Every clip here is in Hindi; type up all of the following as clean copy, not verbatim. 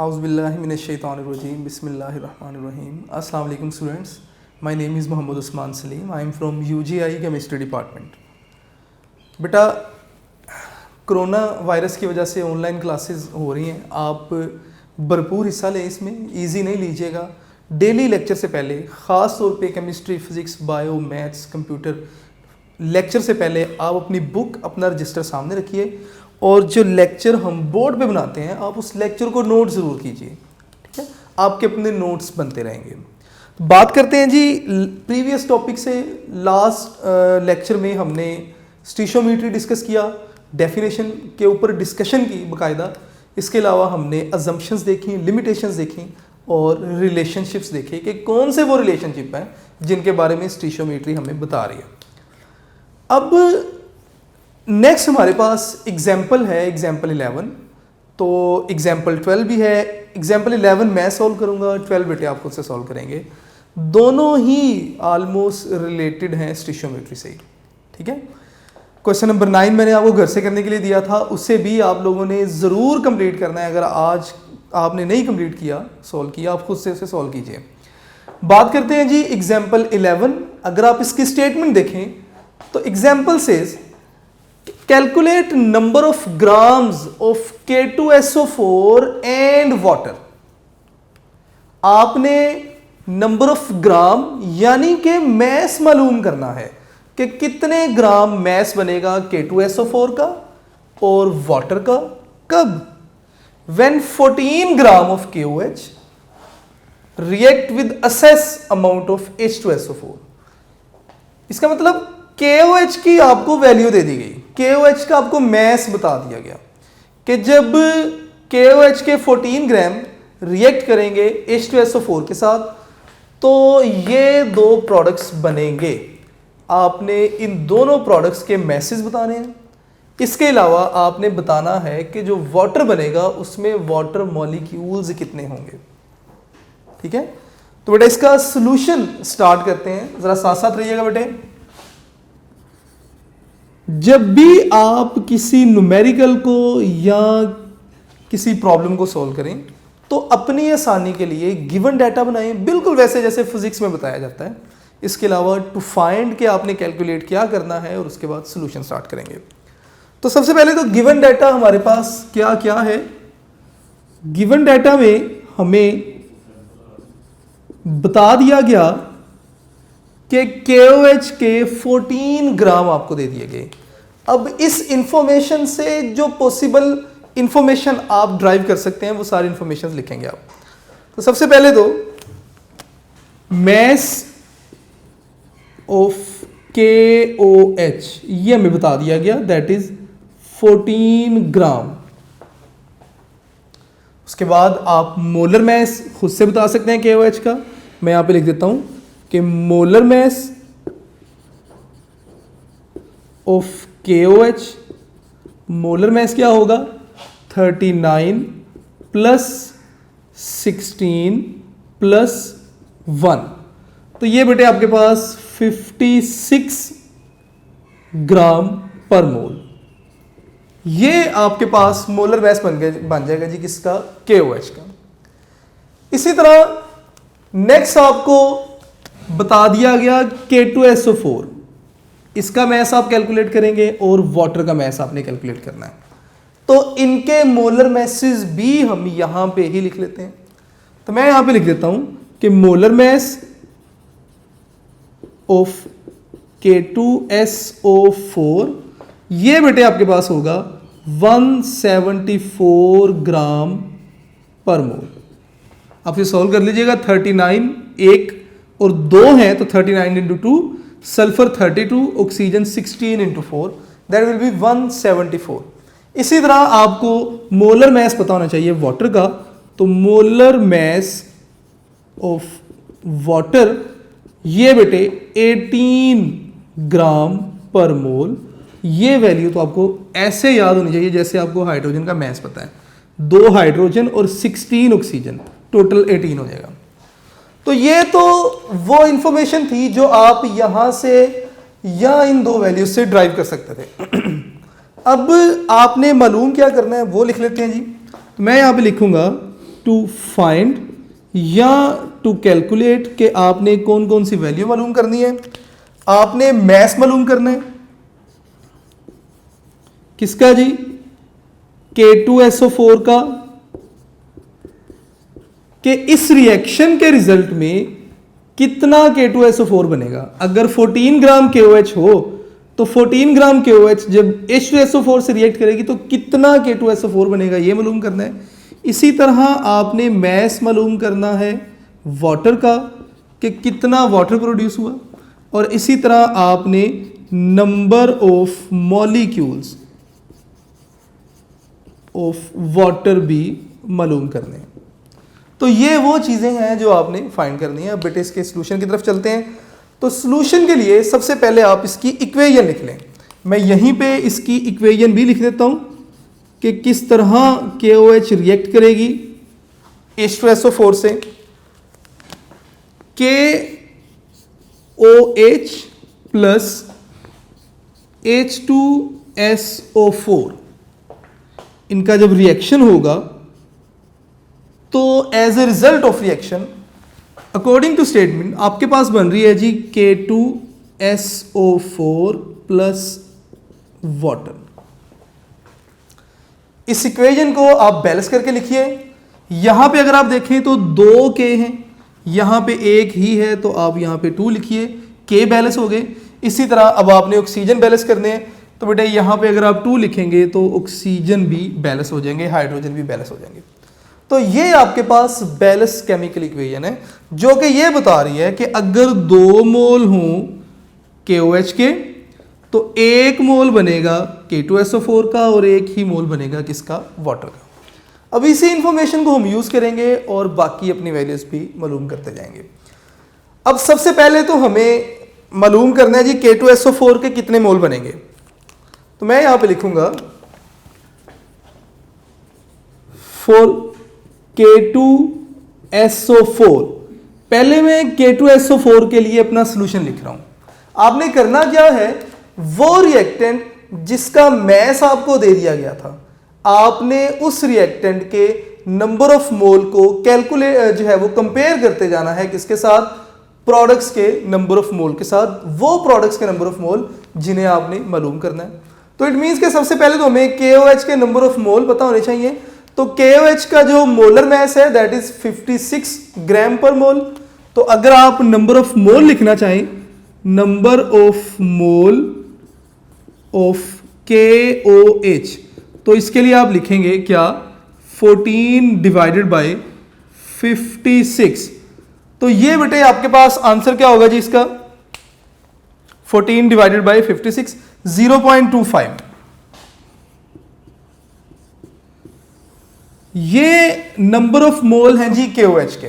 Auzubillahiminash-shaytanir-rajim. Bismillahir-rahmanir-rahim. Assalamu alaikum students. My name is Muhammad Usman Salim. I am from UGI Chemistry Department. बेटा कोरोना वायरस की वजह से ऑनलाइन क्लासेस हो रही हैं, आप भरपूर हिस्सा लें इसमें, इजी नहीं लीजिएगा। डेली लेक्चर से पहले ख़ास तौर पे chemistry, physics, bio, maths, computer lecture से पहले आप अपनी बुक, अपना रजिस्टर सामने रखिए और जो लेक्चर हम बोर्ड पे बनाते हैं आप उस लेक्चर को नोट ज़रूर कीजिए, ठीक है। आपके अपने नोट्स बनते रहेंगे। बात करते हैं जी प्रीवियस टॉपिक से। लास्ट लेक्चर में हमने स्टीशियोमेट्री डिस्कस किया, डेफिनेशन के ऊपर डिस्कशन की बाकायदा। इसके अलावा हमने अजम्पशंस देखी, लिमिटेशंस देखी और रिलेशनशिप्स देखे कि कौन से वो रिलेशनशिप हैं जिनके बारे में स्टीशियोमेट्री हमें बता रही है। अब नेक्स्ट हमारे पास एग्जाम्पल है, एग्जाम्पल 11। तो एग्जाम्पल 12 भी है। एग्जाम्पल 11 मैं सॉल्व करूंगा, 12 बेटे आप खुद से सॉल्व करेंगे। दोनों ही ऑलमोस्ट रिलेटेड हैं स्टीशियोमेट्री से ही, ठीक है। क्वेश्चन नंबर 9 मैंने आपको घर से करने के लिए दिया था, उससे भी आप लोगों ने ज़रूर कंप्लीट करना है। अगर आज आपने नहीं कंप्लीट किया, सॉल्व किया, आप खुद से उसे सॉल्व कीजिए। बात करते हैं जी एग्जाम्पल 11। अगर आप इसकी स्टेटमेंट देखें तो example says calculate number of grams of K2SO4 and water. आपने नंबर ऑफ ग्राम यानी कि मैस मालूम करना है कि कितने ग्राम मैस बनेगा K2SO4 का और वाटर का। कब? when 14 gram of KOH react with assess amount of H2SO4। इसका मतलब KOH की आपको वैल्यू दे दी गई, KOH का आपको मैस बता दिया गया कि जब KOH के 14 ग्राम रिएक्ट करेंगे H2SO4 के साथ तो ये दो प्रोडक्ट्स बनेंगे। आपने इन दोनों प्रोडक्ट्स के मैसेज बताने हैं। इसके अलावा आपने बताना है कि जो वाटर बनेगा उसमें वाटर मॉलिक्यूल्स कितने होंगे, ठीक है। तो बेटा इसका सॉल्यूशन स्टार्ट करते हैं, जरा साथ साथ रहिएगा बेटे। जब भी आप किसी न्यूमेरिकल को या किसी प्रॉब्लम को सॉल्व करें तो अपनी आसानी के लिए गिवन डाटा बनाएं, बिल्कुल वैसे जैसे फिजिक्स में बताया जाता है। इसके अलावा टू फाइंड के आपने कैलकुलेट क्या करना है और उसके बाद सॉल्यूशन स्टार्ट करेंगे। तो सबसे पहले तो गिवन डाटा हमारे पास क्या क्या है। गिवन डाटा में हमें बता दिया गया कि KOH के 14 ग्राम आपको दे दिए गए। अब इस इंफॉर्मेशन से जो पॉसिबल इंफॉर्मेशन आप ड्राइव कर सकते हैं वो सारी इंफॉर्मेशन लिखेंगे आप। तो सबसे पहले तो मैस ऑफ KOH ये हमें बता दिया गया, दैट इज 14 ग्राम। उसके बाद आप मोलर मैस खुद से बता सकते हैं KOH का। मैं यहां पे लिख देता हूं कि molar mass of KOH, molar mass क्या होगा 39 प्लस 16 प्लस 1। तो ये बेटे आपके पास 56 ग्राम पर मोल। ये आपके पास मोलर मैस बन जाएगा जी किसका, KOH का। इसी तरह नेक्स्ट आपको बता दिया गया K2SO4, इसका मैस आप कैलकुलेट करेंगे और वाटर का मैस आपने कैलकुलेट करना है। तो इनके मोलर मैसेज भी हम यहां पे ही लिख लेते हैं। तो मैं यहां पे लिख देता हूं कि मोलर मैस ऑफ K2SO4 ये बेटे आपके पास होगा 174 ग्राम पर मोल। आप ये सॉल्व कर लीजिएगा। 39 एक और 2 हैं तो 39 into 2, sulphur 32, oxygen 16 into 4, that will be 174। इसी तरह आपको मोलर मैस पता होना चाहिए वाटर का। तो मोलर मैस ऑफ वाटर ये बेटे 18 ग्राम पर मोल। ये वैल्यू तो आपको ऐसे याद होनी चाहिए जैसे आपको हाइड्रोजन का मैस पता है, 2 हाइड्रोजन और 16 ऑक्सीजन, टोटल 18 हो जाएगा। तो ये तो वो इंफॉर्मेशन थी जो आप यहां से या इन दो वैल्यूज से ड्राइव कर सकते थे। अब आपने मालूम क्या करना है वो लिख लेते हैं जी। तो मैं यहां पे लिखूंगा टू फाइंड या टू कैलकुलेट कि आपने कौन कौन सी वैल्यू मालूम करनी है। आपने मैस मालूम करना है किसका जी, K2SO4 का, कि इस रिएक्शन के रिजल्ट में कितना K2SO4 बनेगा। अगर 14 ग्राम KOH हो तो 14 ग्राम KOH जब H2SO4 से रिएक्ट करेगी तो कितना K2SO4 बनेगा, ये मालूम करना है। इसी तरह आपने मैस मालूम करना है वाटर का कि कितना वाटर प्रोड्यूस हुआ, और इसी तरह आपने number of molecules of water भी मालूम करने हैं। तो ये वो चीज़ें हैं जो आपने फाइंड करनी है। अब बेटे इसके सोल्यूशन की तरफ चलते हैं। तो सोल्यूशन के लिए सबसे पहले आप इसकी इक्वेशन लिख लें। मैं यहीं पे इसकी इक्वेशन भी लिख देता हूं कि किस तरह KOH रिएक्ट करेगी H2SO4 से। KOH प्लस H2SO4 इनका जब रिएक्शन होगा तो as a result of reaction according to statement आपके पास बन रही है जी K2SO4 प्लस वाटर। इस इक्वेशन को आप बैलेंस करके लिखिए। यहां पे अगर आप देखें तो 2 K हैं, यहां पे 1 ही है तो आप यहां पे 2 लिखिए, K बैलेंस हो गए। इसी तरह अब आपने ऑक्सीजन बैलेंस करने हैं तो बेटा यहां पे अगर आप 2 लिखेंगे तो ऑक्सीजन भी बैलेंस हो जाएंगे, हाइड्रोजन भी बैलेंस हो जाएंगे। तो ये आपके पास बैलेंस केमिकल इक्वेशन है जो कि ये बता रही है कि अगर 2 मोल हों KOH के तो 1 मोल बनेगा K2SO4 का और 1 ही मोल बनेगा किसका, वाटर का। अब इसी इंफॉर्मेशन को हम यूज करेंगे और बाकी अपनी वैल्यूज भी मालूम करते जाएंगे। अब सबसे पहले तो हमें मालूम करना है जी K2SO4 के कितने मोल बनेंगे। तो मैं यहां पे लिखूंगा फॉर K2SO4। पहले मैं K2SO4 के लिए अपना सोल्यूशन लिख रहा हूं। आपने करना क्या है, वो रिएक्टेंट जिसका मैस आपको दे दिया गया था, आपने उस रिएक्टेंट के नंबर ऑफ मोल को कैलकुलेट जो है वो कंपेयर करते जाना है किसके साथ, प्रोडक्ट्स के नंबर ऑफ मोल के साथ, वो प्रोडक्ट्स के नंबर ऑफ मोल जिन्हें आपने मालूम करना है। तो इट मींस के सबसे पहले तो हमें KOH के नंबर ऑफ मोल पता होने चाहिए। तो KOH का जो मोलर मैस है दैट इज 56 ग्राम पर मोल। तो अगर आप नंबर ऑफ मोल लिखना चाहें, number of mole of KOH, तो इसके लिए आप लिखेंगे क्या, 14 डिवाइडेड बाय 56। तो ये बेटे आपके पास आंसर क्या होगा जी इसका, 14 डिवाइडेड बाय 56, 0.25। ये नंबर ऑफ मोल हैं जी KOH के।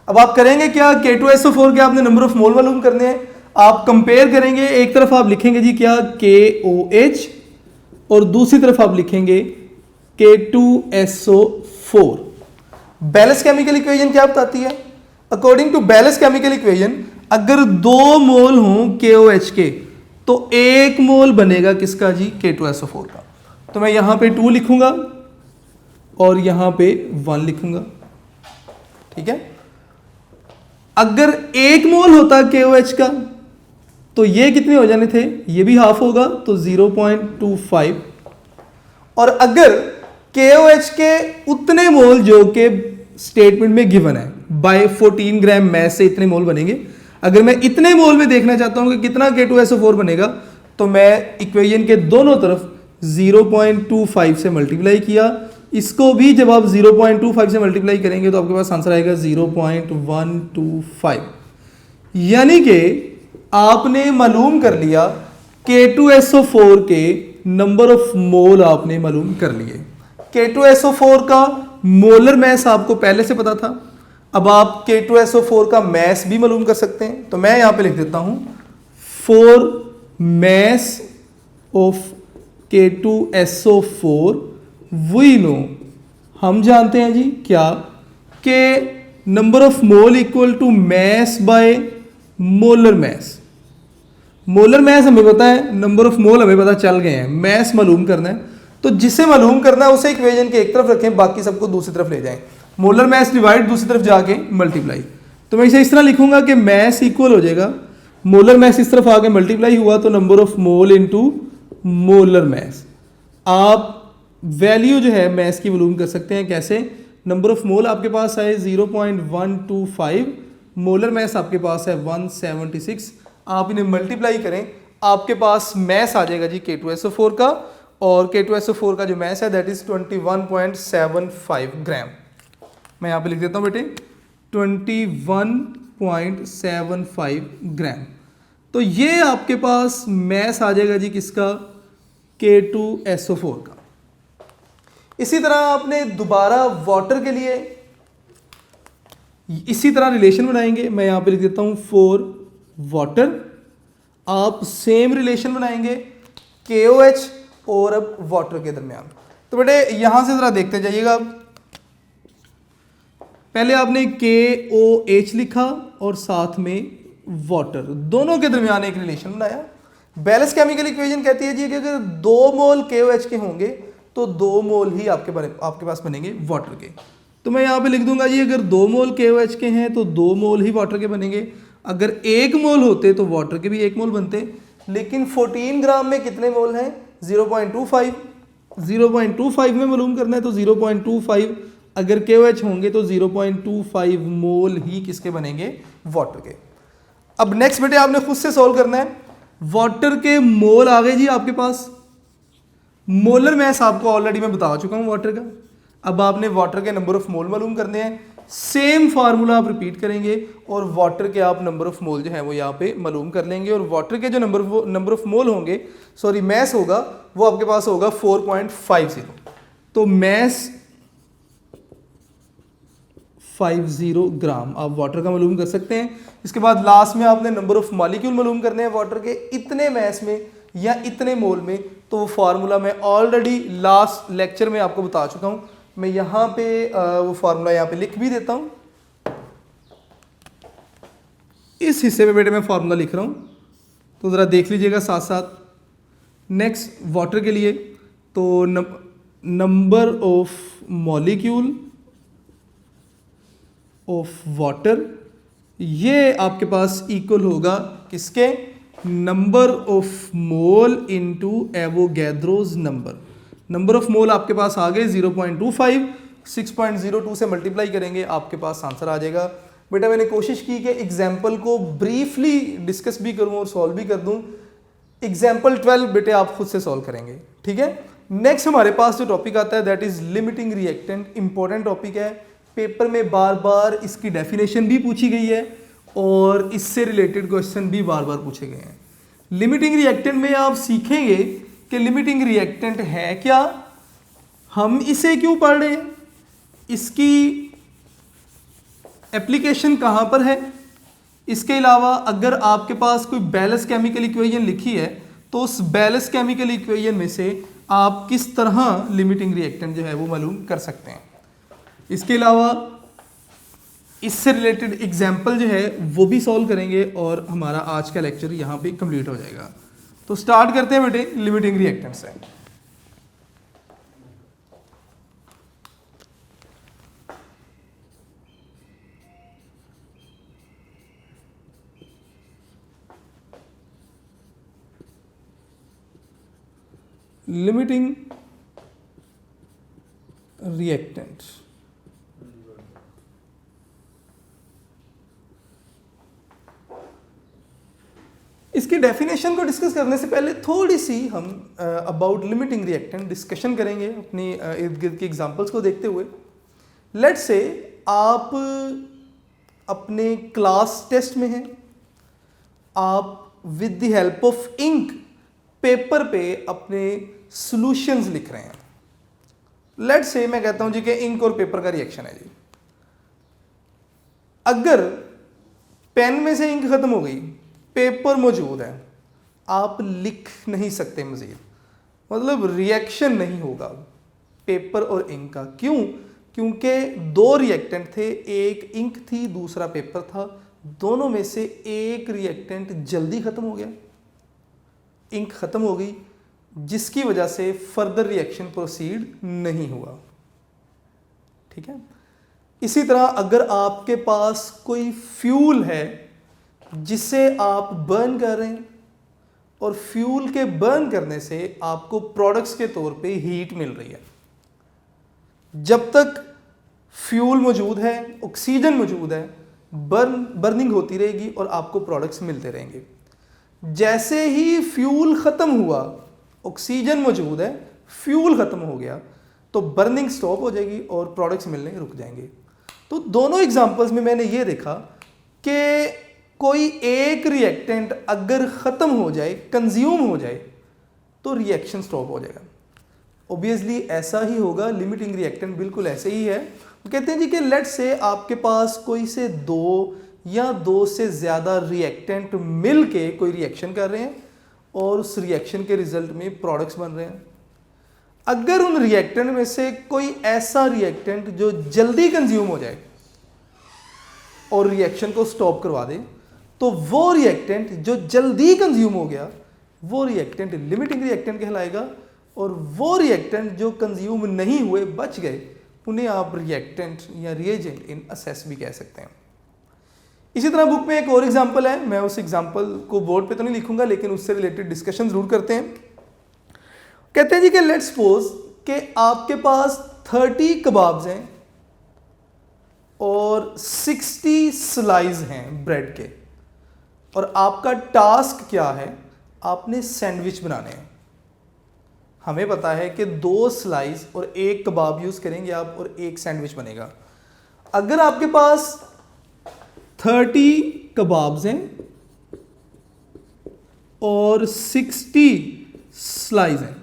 अब आप करेंगे क्या, K2SO4 के आपने नंबर ऑफ मोल मालूम करने हैं, आप कंपेयर करेंगे। एक तरफ आप लिखेंगे जी क्या, KOH, और दूसरी तरफ आप लिखेंगे K2SO4। बैलेंस केमिकल इक्वेशन क्या बताती है, according to balance chemical equation अगर 2 मोल हों KOH के तो 1 मोल बनेगा किसका जी, K2SO4 का। तो मैं यहां पे 2 लिखूंगा और यहां पे 1 लिखूंगा, ठीक है। अगर 1 मोल होता KOH का तो ये कितने हो जाने थे, ये भी हाफ होगा तो 0.25। और अगर KOH के उतने मोल जो कि स्टेटमेंट में गिवन है बाय 14 ग्राम मैस से इतने मोल बनेंगे, अगर मैं इतने मोल में देखना चाहता हूं कि कितना K2SO4 बनेगा तो मैं इक्वेशन के दोनों तरफ 0.25 से मल्टीप्लाई किया। इसको भी जब आप 0.25 से मल्टीप्लाई करेंगे तो आपके पास आंसर आएगा 0.125। यानी कि आपने मालूम कर लिया K2SO4 के नंबर ऑफ मोल आपने मालूम कर लिए। K2SO4 का मोलर मैस आपको पहले से पता था, अब आप K2SO4 का मैस भी मालूम कर सकते हैं। तो मैं यहां पे लिख देता हूं for mass of K2SO4 we know, हम जानते हैं जी क्या, के number of mole equal to mass by molar mass. Molar mass हमें पता है, नंबर ऑफ मोल हमें पता चल गए हैं, मैस मालूम करना है। तो जिसे मालूम करना है उसे इक्वेशन के एक तरफ रखें, बाकी सबको दूसरी तरफ ले जाएं। मोलर मैस डिवाइड दूसरी तरफ जाके मल्टीप्लाई। तो मैं इसे इस तरह लिखूंगा कि मैस इक्वल हो जाएगा, मोलर मैस इस तरफ आके मल्टीप्लाई हुआ तो number of mole into molar mass. आप वैल्यू जो है मैस की मालूम कर सकते हैं कैसे, नंबर ऑफ मोल आपके पास है 0.125, मोलर मैस आपके पास है 176, आप इन्हें मल्टीप्लाई करें आपके पास मैस आ जाएगा जी K2SO4 का, और K2SO4 का जो मैस है दैट इज 21.75 ग्राम। मैं यहाँ पे लिख देता हूँ बेटे 21.75 ग्राम। तो ये आपके पास मैस आ जाएगा जी किसका, K2SO4 का। इसी तरह आपने दोबारा वाटर के लिए इसी तरह रिलेशन बनाएंगे, मैं यहां पे लिख देता हूं फॉर वाटर, आप सेम रिलेशन बनाएंगे KOH और अब वाटर के दरमियान। तो बेटे यहां से जरा देखते जाइएगा, पहले आपने KOH लिखा और साथ में वाटर, दोनों के दरमियान एक रिलेशन बनाया। बैलेंस केमिकल इक्वेशन कहती है जी कि अगर 2 मोल KOH के होंगे तो 2 मोल ही आपके पास बनेंगे वाटर के। तो मैं यहाँ पे लिख दूंगा जी अगर 2 मोल KOH के हैं तो 2 मोल ही वाटर के बनेंगे, अगर 1 मोल होते तो वाटर के भी 1 मोल बनते, लेकिन 14 ग्राम में कितने मोल हैं 0.25, 0.25 में मालूम करना है तो 0.25, अगर KOH होंगे तो 0.25 मोल ही किसके बनेंगे वाटर के। अब नेक्स्ट बेटे आपने खुद से सॉल्व करना है, वाटर के मोल आ गए जी आपके पास, मोलर मैस आपको ऑलरेडी मैं बता चुका हूं वाटर का। अब आपने वाटर के नंबर ऑफ मोल मालूम करने हैं, सेम फार्मूला आप रिपीट करेंगे और वाटर के आप नंबर ऑफ मोल जो है वो यहाँ पे मालूम कर लेंगे, और वाटर के जो नंबर ऑफ मोल होंगे, सॉरी मैस होगा, वो आपके पास होगा 4.50। तो मैस 50 ग्राम आप वाटर का मालूम कर सकते हैं। इसके बाद लास्ट में आपने नंबर ऑफ मॉलिक्यूल मालूम करने हैं वाटर के, इतने मैस में या इतने मोल में। तो वो फार्मूला मैं ऑलरेडी लास्ट लेक्चर में आपको बता चुका हूं, मैं यहाँ पे वो फार्मूला यहाँ पे लिख भी देता हूं। इस हिस्से में बेटे मैं फार्मूला लिख रहा हूं, तो ज़रा देख लीजिएगा साथ साथ। नेक्स्ट वाटर के लिए तो number of molecule of water, ये आपके पास इक्वल होगा किसके, number of mole into Avogadro's number. Number of मोल आपके पास आ गए 0.25, 6.02 से मल्टीप्लाई करेंगे आपके पास आंसर आ जाएगा। बेटा मैंने कोशिश की कि एग्जाम्पल को ब्रीफली डिस्कस भी करूं और सॉल्व भी कर दूं। एग्जाम्पल 12 बेटे आप खुद से सॉल्व करेंगे, ठीक है। नेक्स्ट हमारे पास जो टॉपिक आता है that is limiting reactant, important topic है, पेपर में बार बार इसकी डेफिनेशन भी पूछी गई है और इससे रिलेटेड क्वेश्चन भी बार बार पूछे गए हैं। लिमिटिंग रिएक्टेंट में आप सीखेंगे कि लिमिटिंग रिएक्टेंट है क्या, हम इसे क्यों पढ़ रहे हैं, इसकी एप्लीकेशन कहां पर है। इसके अलावा अगर आपके पास कोई बैलेंस केमिकल इक्वेशन लिखी है तो उस बैलेंस केमिकल इक्वेशन में से आप किस तरह लिमिटिंग रिएक्टेंट जो है वो मालूम कर सकते हैं। इसके अलावा इससे रिलेटेड एग्जाम्पल जो है वो भी सॉल्व करेंगे और हमारा आज का लेक्चर यहाँ पे कंप्लीट हो जाएगा। तो स्टार्ट करते हैं बेटे लिमिटिंग रिएक्टेंट से। लिमिटिंग रिएक्टेंट, इसकी डेफिनेशन को डिस्कस करने से पहले थोड़ी सी हम अबाउट लिमिटिंग रिएक्टेंट डिस्कशन करेंगे अपनी इर्द गिर्द की एग्जांपल्स को देखते हुए। लेट्स से आप अपने क्लास टेस्ट में हैं, आप with the help of ink paper पे अपने सॉल्यूशंस लिख रहे हैं। लेट्स से मैं कहता हूं जी कि इंक और पेपर का रिएक्शन है जी, अगर पेन में से इंक खत्म हो गई, पेपर मौजूद है, आप लिख नहीं सकते मजीद, मतलब रिएक्शन नहीं होगा पेपर और इंक का। क्यों? क्योंकि 2 रिएक्टेंट थे, एक इंक थी दूसरा पेपर था, दोनों में से एक रिएक्टेंट जल्दी खत्म हो गया, इंक खत्म हो गई, जिसकी वजह से फर्दर रिएक्शन प्रोसीड नहीं हुआ। ठीक है। इसी तरह अगर आपके पास कोई फ्यूल है जिसे आप बर्न कर रहे हैं और फ्यूल के बर्न करने से आपको प्रोडक्ट्स के तौर पे हीट मिल रही है, जब तक फ्यूल मौजूद है, ऑक्सीजन मौजूद है, बर्निंग होती रहेगी और आपको प्रोडक्ट्स मिलते रहेंगे। जैसे ही फ्यूल ख़त्म हुआ, ऑक्सीजन मौजूद है, फ्यूल ख़त्म हो गया, तो बर्निंग स्टॉप हो जाएगी और प्रोडक्ट्स मिलने रुक जाएंगे। तो दोनों एग्जांपल्स में मैंने ये देखा कि कोई एक रिएक्टेंट अगर ख़त्म हो जाए, कंज्यूम हो जाए, तो रिएक्शन स्टॉप हो जाएगा। ऑब्वियसली ऐसा ही होगा, लिमिटिंग रिएक्टेंट बिल्कुल ऐसे ही है। कहते हैं जी कि लेट से आपके पास कोई से दो या दो से ज़्यादा रिएक्टेंट मिल के कोई रिएक्शन कर रहे हैं और उस रिएक्शन के रिजल्ट में प्रोडक्ट्स बन रहे हैं। अगर उन रिएक्टेंट में से कोई ऐसा रिएक्टेंट जो जल्दी कंज्यूम हो जाए और रिएक्शन को स्टॉप करवा दे, तो वो रिएक्टेंट जो जल्दी कंज्यूम हो गया, वो रिएक्टेंट लिमिटिंग रिएक्टेंट कहलाएगा, और वो रिएक्टेंट जो कंज्यूम नहीं हुए, बच गए, उन्हें आप रिएक्टेंट या रिएजेंट इन असेस भी कह सकते हैं। इसी तरह बुक में एक और एग्जांपल है, मैं उस एग्जांपल को बोर्ड पे तो नहीं लिखूंगा, लेकिन उससे रिलेटेड डिस्कशन जरूर करते हैं। कहते हैं जी कि लेट्स सपोज कि आपके पास 30 कबाब्स हैं और 60 स्लाइस हैं ब्रेड के, और आपका टास्क क्या है, आपने सैंडविच बनाने हैं। हमें पता है कि 2 स्लाइस और 1 कबाब यूज करेंगे आप और 1 सैंडविच बनेगा। अगर आपके पास 30 कबाब्स हैं और 60 स्लाइस हैं,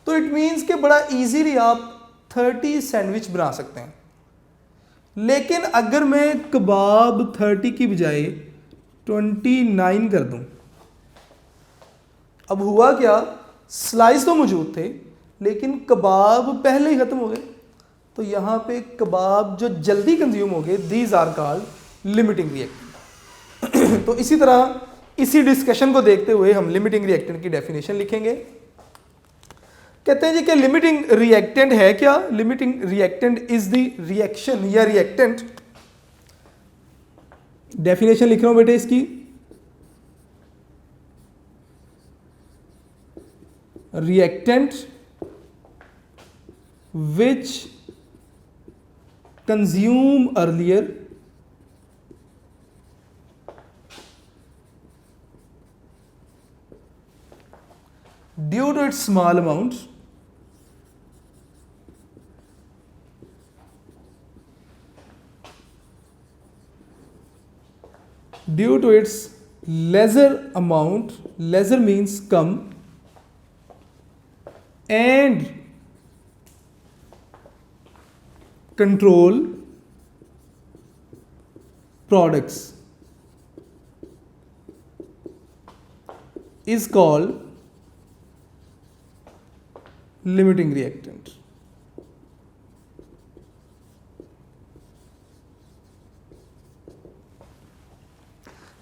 तो इट मीन्स कि बड़ा इजीली आप 30 सैंडविच बना सकते हैं। लेकिन अगर मैं कबाब 30 की बजाय 29 कर दूं, अब हुआ क्या, स्लाइस तो मौजूद थे लेकिन कबाब पहले ही खत्म हो गए, तो यहां पे कबाब जो जल्दी कंज्यूम हो गए, these are called limiting reactant. तो इसी तरह इसी डिस्कशन को देखते हुए हम लिमिटिंग रिएक्टेंट की डेफिनेशन लिखेंगे। कहते हैं जी कि लिमिटिंग रिएक्टेंट है क्या? Limiting reactant is the reaction या रिएक्टेंट, डेफिनेशन लिख रहा हूं बेटे इसकी, reactant which consume earlier due to its small amount due to its lesser amount, lesser means come, and control products is called limiting reactant.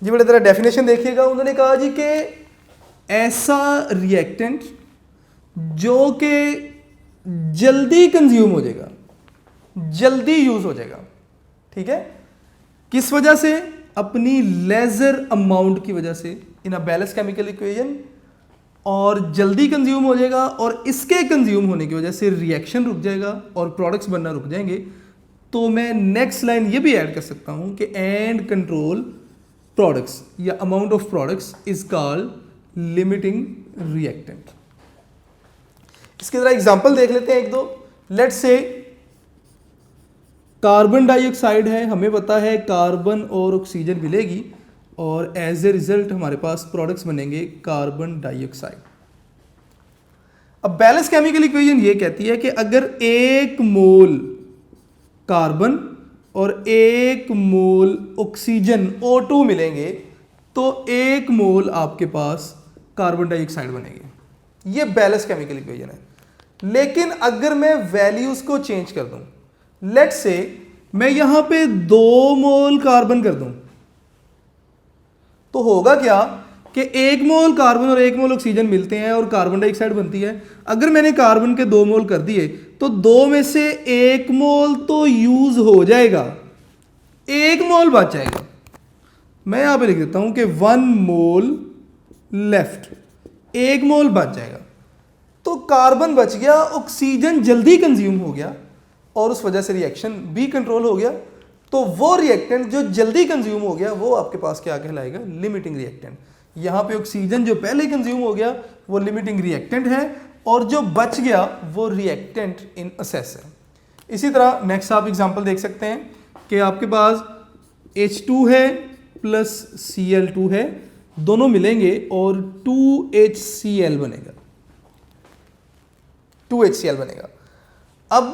जी बड़े तरह डेफिनेशन देखिएगा, उन्होंने कहा जी कि ऐसा रिएक्टेंट जो कि जल्दी कंज्यूम हो जाएगा, जल्दी यूज हो जाएगा, ठीक है, किस वजह से? अपनी लेजर अमाउंट की वजह से, इन अ बैलेंस केमिकल इक्वेशन, और जल्दी कंज्यूम हो जाएगा और इसके कंज्यूम होने की वजह से रिएक्शन रुक जाएगा और प्रोडक्ट्स बनना रुक जाएंगे। तो मैं नेक्स्ट लाइन ये भी ऐड कर सकता हूं कि एंड कंट्रोल प्रोडक्ट्स या amount of products is called limiting reactant. इसके जरा एग्जांपल देख लेते हैं एक दो। लेट्स से कार्बन डाइऑक्साइड है, हमें पता है कार्बन और ऑक्सीजन मिलेगी और एज ए रिजल्ट हमारे पास प्रोडक्ट्स बनेंगे कार्बन डाइऑक्साइड। अब बैलेंस केमिकल इक्वेशन ये कहती है कि अगर 1 मोल कार्बन और 1 मोल ऑक्सीजन O2 मिलेंगे तो 1 मोल आपके पास कार्बन डाइऑक्साइड बनेगी। ये बैलेंस केमिकल इक्वेशन है। लेकिन अगर मैं वैल्यूज को चेंज कर दूं, लेट्स से मैं यहां पे 2 मोल कार्बन कर दूं, तो होगा क्या कि 1 मोल कार्बन और 1 मोल ऑक्सीजन मिलते हैं और कार्बन डाइऑक्साइड बनती है। अगर मैंने कार्बन के 2 मोल कर दिए तो 2 में से 1 मोल तो यूज हो जाएगा, 1 मोल बच जाएगा। मैं यहां पे लिख देता हूं कि 1 मोल लेफ्ट, 1 मोल बच जाएगा। तो कार्बन बच गया, ऑक्सीजन जल्दी कंज्यूम हो गया और उस वजह से रिएक्शन भी कंट्रोल हो गया। तो वो रिएक्टेंट जो जल्दी कंज्यूम हो गया वो आपके पास क्या कहलाएगा, लिमिटिंग रिएक्टेंट। यहाँ पे ऑक्सीजन जो पहले कंज्यूम हो गया वो लिमिटिंग रिएक्टेंट है और जो बच गया वो रिएक्टेंट इन असेस है। इसी तरह नेक्स्ट आप एग्जांपल देख सकते हैं कि आपके पास H2 है प्लस Cl2 है, दोनों मिलेंगे और 2HCl बनेगा, 2HCl बनेगा। अब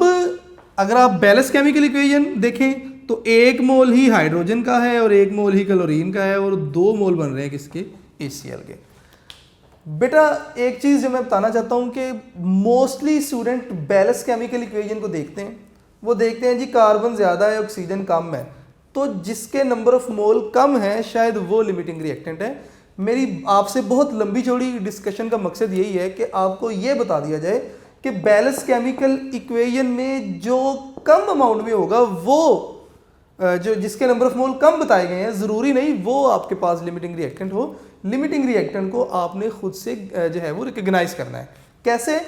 अगर आप बैलेंस केमिकल इक्वेशन देखें तो 1 मोल ही हाइड्रोजन का है और 1 मोल ही क्लोरीन का है और 2 मोल बन रहे हैं किसके, HCl के। बेटा एक चीज़ जो मैं बताना चाहता हूं कि mostly student balance chemical equation को देखते हैं, वो देखते हैं जी कार्बन ज़्यादा है ऑक्सीजन कम है, तो जिसके नंबर ऑफ मोल कम है शायद वो लिमिटिंग रिएक्टेंट है। मेरी आपसे बहुत लंबी चौड़ी डिस्कशन का मकसद यही है कि आपको ये बता दिया जाए कि बैलेंस केमिकल इक्वेशन में जो कम अमाउंट में होगा वो जो जिसके नंबर ऑफ मोल कम बताए गए हैं ज़रूरी नहीं वो आपके पास लिमिटिंग रिएक्टेंट हो। लिमिटिंग रिएक्टेंट को आपने खुद से जो है वो रिकग्नाइज करना है। कैसे?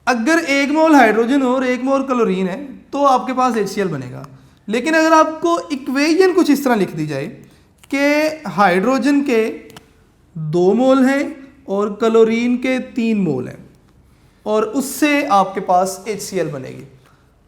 अगर 1 मोल हाइड्रोजन और 1 मोल क्लोरीन है तो आपके पास HCl बनेगा। लेकिन अगर आपको इक्वेशन कुछ इस तरह लिख दी जाए कि हाइड्रोजन के 2 मोल हैं और क्लोरीन के 3 मोल हैं और उससे आपके पास HCl बनेगी,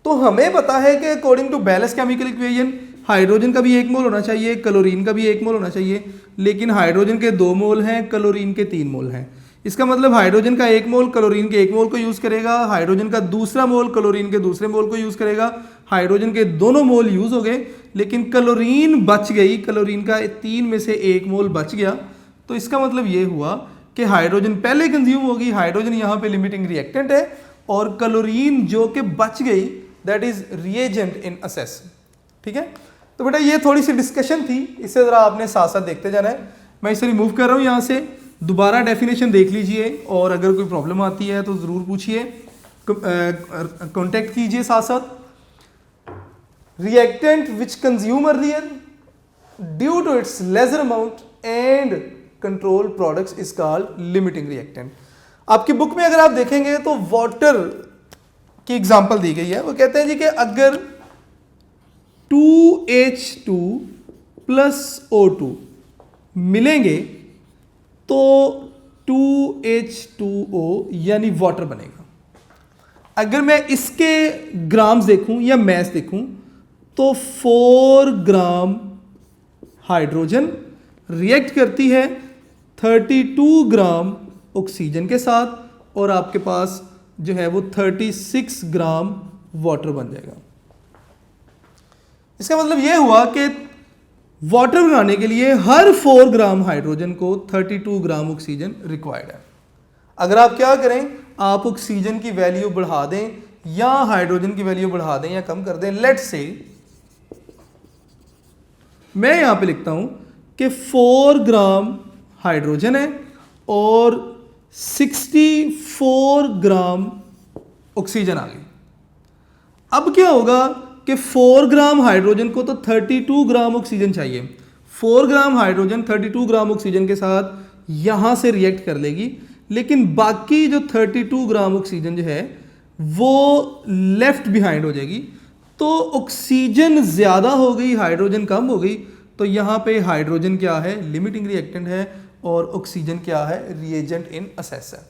तो हमें पता है कि according to balance chemical equation hydrogen का भी 1 मोल होना चाहिए, क्लोरीन का भी 1 मोल होना चाहिए, लेकिन हाइड्रोजन के 2 मोल हैं, क्लोरीन के 3 मोल हैं। इसका मतलब हाइड्रोजन का 1 मोल क्लोरीन के 1 मोल को यूज़ करेगा, हाइड्रोजन का दूसरा मोल क्लोरीन के दूसरे मोल को यूज़ करेगा, हाइड्रोजन के दोनों मोल यूज़ हो गए, लेकिन क्लोरीन बच गई, क्लोरीन का 3 में से 1 मोल बच गया। तो इसका मतलब ये हुआ कि हाइड्रोजन पहले कंज्यूम होगी, हाइड्रोजन यहाँ पे लिमिटिंग रिएक्टेंट है और क्लोरीन जो कि बच गई that is reagent in assess. ठीक है, तो बेटा ये थोड़ी सी डिस्कशन थी, इससे ज़रा आपने साथ साथ देखते जाना है। मैं इसे रिमूव कर रहा हूँ यहाँ से, दोबारा डेफिनेशन देख लीजिए और अगर कोई प्रॉब्लम आती है तो ज़रूर पूछिए, कॉन्टेक्ट कीजिए साथ साथ। Reactant which consume earlier due to its lesser amount and control products is called limiting reactant. आपकी बुक में अगर आप देखेंगे तो वाटर की एग्जांपल दी गई है। वो कहते हैं जी कि अगर 2H2 प्लस O2 मिलेंगे तो 2H2O यानी वाटर बनेगा। अगर मैं इसके ग्राम्स देखूं या मैस देखूं तो 4 ग्राम हाइड्रोजन रिएक्ट करती है 32 ग्राम ऑक्सीजन के साथ और आपके पास जो है वो 36 ग्राम वाटर बन जाएगा। इसका मतलब ये हुआ कि वाटर बनाने के लिए हर 4 ग्राम हाइड्रोजन को 32 ग्राम ऑक्सीजन रिक्वायर्ड है। अगर आप क्या करें, आप ऑक्सीजन की वैल्यू बढ़ा दें या हाइड्रोजन की वैल्यू बढ़ा दें या कम कर दें। लेट्स से मैं यहां पे लिखता हूं कि 4 ग्राम हाइड्रोजन है और 64 ग्राम ऑक्सीजन आ गई। अब क्या होगा कि 4 ग्राम हाइड्रोजन को तो 32 ग्राम ऑक्सीजन चाहिए। 4 ग्राम हाइड्रोजन 32 ग्राम ऑक्सीजन के साथ यहां से रिएक्ट कर लेगी, लेकिन बाकी जो 32 ग्राम ऑक्सीजन जो है वो लेफ्ट बिहाइंड हो जाएगी। तो ऑक्सीजन ज़्यादा हो गई, हाइड्रोजन कम हो गई, तो यहाँ पे हाइड्रोजन क्या है, लिमिटिंग रिएक्टेंट है और ऑक्सीजन क्या है, रिएजेंट इन असेस है।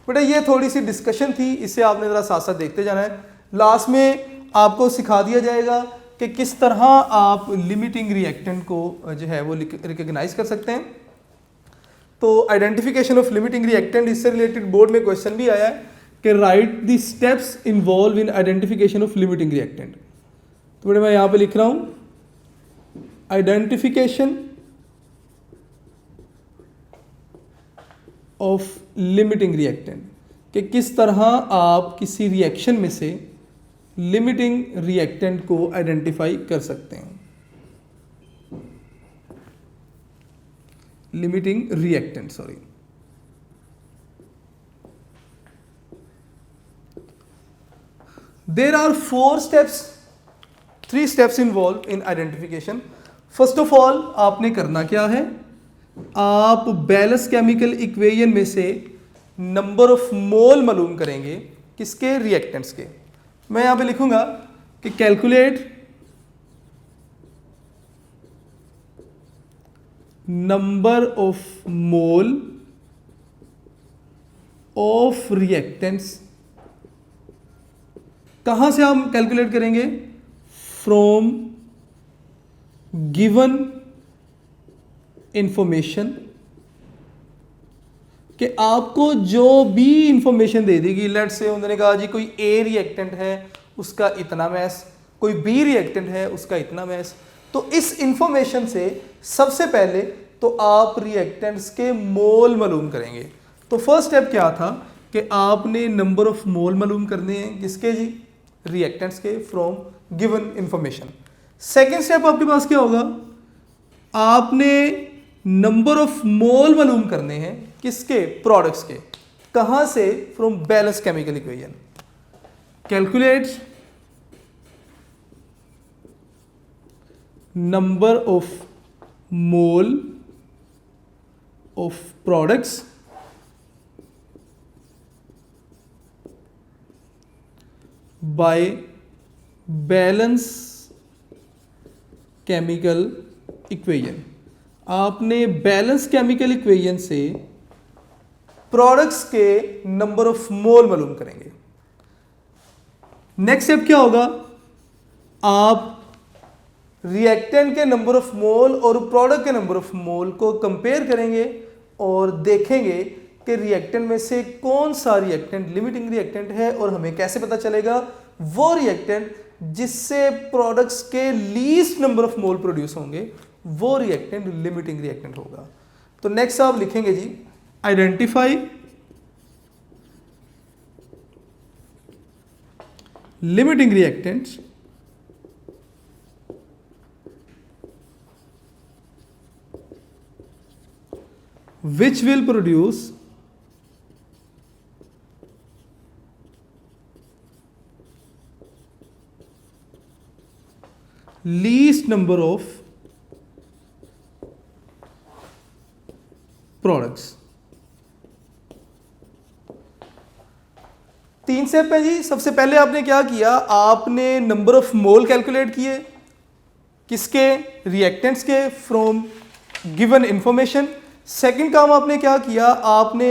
बेटा ये थोड़ी सी डिस्कशन थी, इससे आपने ज़रा साथ साथ देखते जाना है। लास्ट में आपको सिखा दिया जाएगा कि किस तरह आप लिमिटिंग रिएक्टेंट को जो है वो रिकग्नाइज कर सकते हैं। तो आइडेंटिफिकेशन ऑफ लिमिटिंग रिएक्टेंट, इससे रिलेटेड बोर्ड में क्वेश्चन भी आया है कि right the steps involve in identification of limiting reactant. तो बेटा मैं यहाँ पे लिख रहा हूँ आइडेंटिफिकेशन ऑफ लिमिटिंग रिएक्टेंट, कि किस तरह आप किसी रिएक्शन में से लिमिटिंग रिएक्टेंट को आइडेंटिफाई कर सकते हैं। Limiting reactant, sorry. There are three steps involved in identification. First of all, आपने करना क्या है, आप बैलेंस केमिकल इक्वेशन में से नंबर ऑफ मोल मालूम करेंगे, किसके, रिएक्टेंट्स के। मैं यहाँ पे लिखूंगा कि calculate number of mole of reactants. कहां से हम कैलकुलेट करेंगे, फ्रॉम गिवन इंफॉर्मेशन, कि आपको जो भी इंफॉर्मेशन दे देगी, लेट्स से उन्होंने कहा जी कोई ए रिएक्टेंट है उसका इतना मैस, कोई बी रिएक्टेंट है उसका इतना मैस, तो इस इंफॉर्मेशन से सबसे पहले तो आप रिएक्टेंट्स के मोल मालूम करेंगे। तो फर्स्ट स्टेप क्या था कि आपने नंबर ऑफ मोल मालूम करने हैं, किसके जी, रिएक्टेंट्स के, from given information. Second step आपके पास क्या होगा, आपने नंबर ऑफ मोल मालूम करने हैं, किसके, प्रोडक्ट्स के। कहां से, from balance chemical equation. Calculate number of mole of products by balance chemical equation. आपने बैलेंस केमिकल इक्वेशन से प्रोडक्ट्स के नंबर ऑफ मोल मालूम करेंगे। नेक्स्ट स्टेप क्या होगा, आप रिएक्टेंट के नंबर ऑफ मोल और प्रोडक्ट के नंबर ऑफ मोल को कंपेयर करेंगे और देखेंगे कि रिएक्टेंट में से कौन सा रिएक्टेंट लिमिटिंग रिएक्टेंट है, और हमें कैसे पता चलेगा, वो रिएक्टेंट जिससे प्रोडक्ट्स के least number of mole produce होंगे वो रिएक्टेंट लिमिटिंग रिएक्टेंट होगा। तो नेक्स्ट आप लिखेंगे जी, identify limiting reactants which will produce least number of products। तीन स्टेप है जी। सबसे पहले आपने क्या किया, आपने नंबर ऑफ मोल कैलकुलेट किए, किसके, रिएक्टेंट्स के, फ्रॉम गिवन इंफॉर्मेशन। सेकंड काम आपने क्या किया, आपने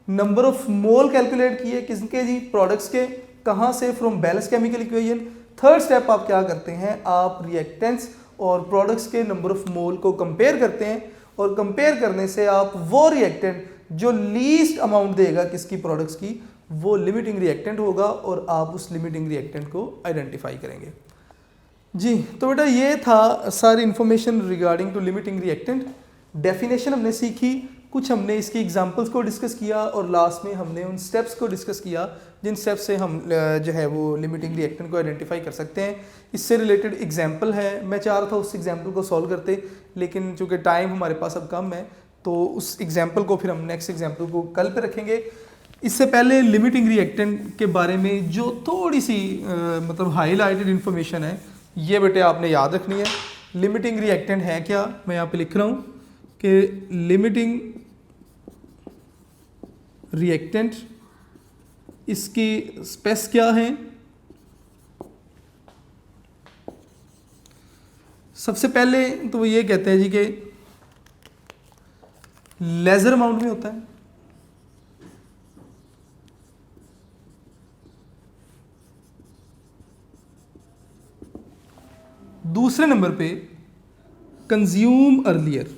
नंबर ऑफ मोल कैलकुलेट किए, किसके जी, प्रोडक्ट्स के। कहां से, from balance chemical equation. Third step आप क्या करते हैं, आप रिएक्टेंट्स और प्रोडक्ट्स के नंबर ऑफ मोल को कंपेयर करते हैं, और कंपेयर करने से आप वो रिएक्टेंट जो लीस्ट अमाउंट देगा किसकी, प्रोडक्ट्स की, वो लिमिटिंग रिएक्टेंट होगा, और आप उस लिमिटिंग रिएक्टेंट को आइडेंटिफाई करेंगे जी। तो बेटा ये था सारी information regarding to limiting reactant. Definition हमने सीखी, कुछ हमने इसकी एग्जांपल्स को डिस्कस किया, और लास्ट में हमने उन स्टेप्स को डिस्कस किया जिन स्टेप्स से हम जो है वो लिमिटिंग रिएक्टेंट को आइडेंटिफाई कर सकते हैं। इससे रिलेटेड एग्जांपल है, मैं चाह रहा था उस एग्जांपल को सॉल्व करते, लेकिन चूंकि टाइम हमारे पास अब कम है तो उस एग्जांपल को फिर हम नेक्स्ट एग्जांपल को कल पे रखेंगे। इससे पहले लिमिटिंग रिएक्टेंट के बारे में जो थोड़ी सी मतलब हाईलाइटेड इन्फॉर्मेशन है, ये बेटे आपने याद रखनी है। लिमिटिंग रिएक्टेंट है क्या, मैं यहाँ पे लिख रहा हूँ कि लिमिटिंग रिएक्टेंट, इसकी स्पेस क्या है। सबसे पहले तो वो ये कहते हैं जी कि लेजर अमाउंट में होता है, दूसरे नंबर पे कंज्यूम अर्लियर,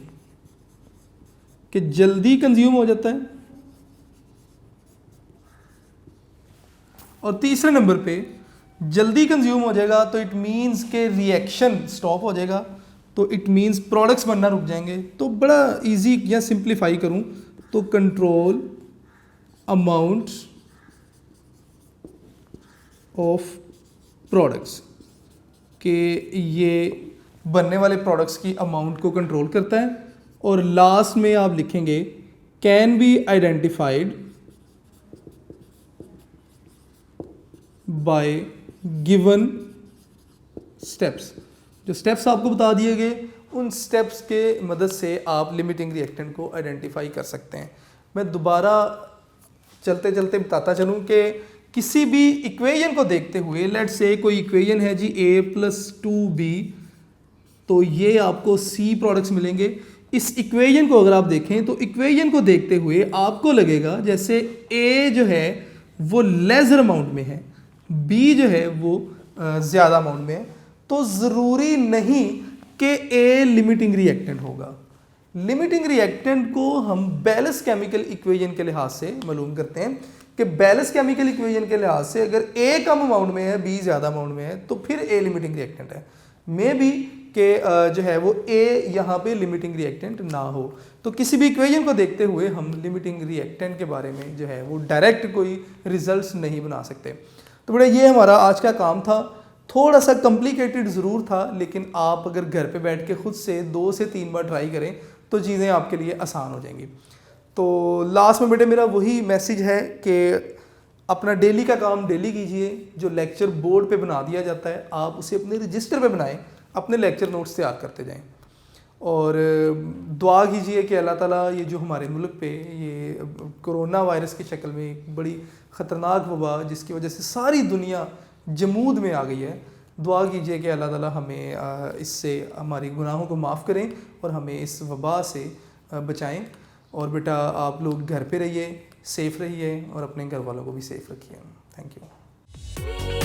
कि जल्दी कंज्यूम हो जाता है, और तीसरे नंबर पे जल्दी कंज्यूम हो जाएगा तो इट मींस के रिएक्शन स्टॉप हो जाएगा, तो इट मींस प्रोडक्ट्स बनना रुक जाएंगे। तो बड़ा इजी या सिंप्लीफाई करूं तो कंट्रोल अमाउंट ऑफ प्रोडक्ट्स, के ये बनने वाले प्रोडक्ट्स की अमाउंट को कंट्रोल करता है, और लास्ट में आप लिखेंगे can be identified by given steps. जो स्टेप्स आपको बता दिए गए उन स्टेप्स के मदद से आप लिमिटिंग रिएक्टेंट को आइडेंटिफाई कर सकते हैं। मैं दोबारा चलते चलते बताता चलूँ कि किसी भी इक्वेशन को देखते हुए, लेट्स से कोई इक्वेशन है जी a+2b, तो ये आपको C प्रोडक्ट्स मिलेंगे। इस इक्वेशन को अगर आप देखें तो इक्वेशन को देखते हुए आपको लगेगा जैसे A जो है वो लेसर अमाउंट में है, B जो है वो ज़्यादा अमाउंट में है, तो ज़रूरी नहीं कि A लिमिटिंग रिएक्टेंट होगा। लिमिटिंग रिएक्टेंट को हम बैलेंस केमिकल इक्वेशन के लिहाज से मालूम करते हैं कि बैलेंस केमिकल इक्वेशन के लिहाज से अगर A कम अमाउंट में है, B ज़्यादा अमाउंट में है, तो फिर A लिमिटिंग रिएक्टेंट है। मे बी कि जो है वो A यहाँ पे लिमिटिंग रिएक्टेंट ना हो। तो किसी भी इक्वेशन को देखते हुए हम लिमिटिंग रिएक्टेंट के बारे में जो है वो डायरेक्ट कोई रिजल्ट्स नहीं बना सकते। तो बेटा ये हमारा आज का काम था। थोड़ा सा कॉम्प्लिकेटेड ज़रूर था, लेकिन आप अगर घर पे बैठ के खुद से 2 से 3 बार ट्राई करें तो चीज़ें आपके लिए आसान हो जाएंगी। तो लास्ट में बेटे मेरा वही मैसेज है कि अपना डेली का काम डेली कीजिए। जो लेक्चर बोर्ड पे बना दिया जाता है आप उसे अपने रजिस्टर पे बनाएं, अपने लेक्चर नोट्स तैयार करते जाएं और दुआ कीजिए कि अल्लाह ताला ये जो हमारे मुल्क पे ये कोरोना वायरस की शक्ल में एक बड़ी ख़तरनाक वबा जिसकी वजह से सारी दुनिया जमूद में आ गई है, दुआ कीजिए कि अल्लाह ताला हमें इससे हमारी गुनाहों को माफ़ करें और हमें इस वबा से बचाएं। और बेटा आप लोग घर पे रहिए, सेफ़ रहिए और अपने घर वालों को भी सेफ़ रखिए। Thank you.